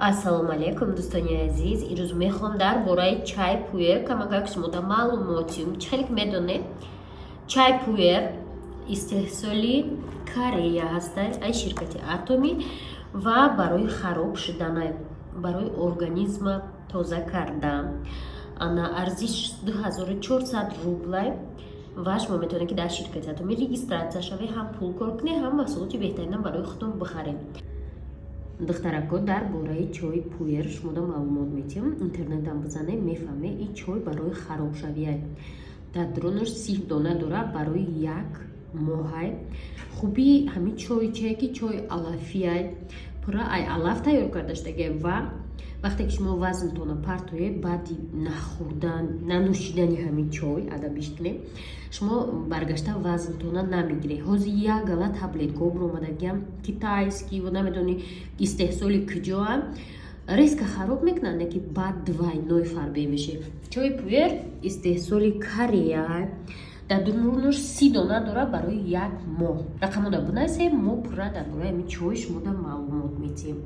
Ассалому алейкум, дӯстони азиз. Ирӯз мехоҳам дар бораи чай пуэр камакак шумода маълумотиум. Чалик медонед, чай пуэр истеҳсоли Корея ҳастад, ай ширкати Atomy ва барои хароб шудана, барои организма тоза карда. Ана арзиш 2400 рублай ва шумо метавонед ки дар ширкати Atomy регистратсия шаве, ҳам пул кор кунед, ҳам маҳсулоти беҳтарина барои худтон бихаред. Духтарако, дар бораи чои пуэр шумода маълумот метиҳам. Интернетам бизанед, мефаҳмед ин чой барои харобшавиай. Дар дуронош 30 дона дора, барои 1 моҳай. Хубии ҳамин чой чие ки чои алафиай, пурра ай алаф тайёр карда шудагай ва вақте ки шумо вазнтона партоед, баъди нахӯрдан, нанӯшидани ҳамин чой, ада бишкунед, шумо баргашта вазнтона намегиред. Ҳозир як гала таблеткаҳо биромадагиам китайский, ва намедонӣ истеҳсоли куҷоам, резко хароб мекунанд, ки баъд двойной фарбе мешед. Чои пуэр истеҳсоли Корея, дар дуронош 30 дона дора, барои 1 моҳ. Рақамода бинависед, мо пурра дар бораи ҳамин чой шумода маълумот метиҳем.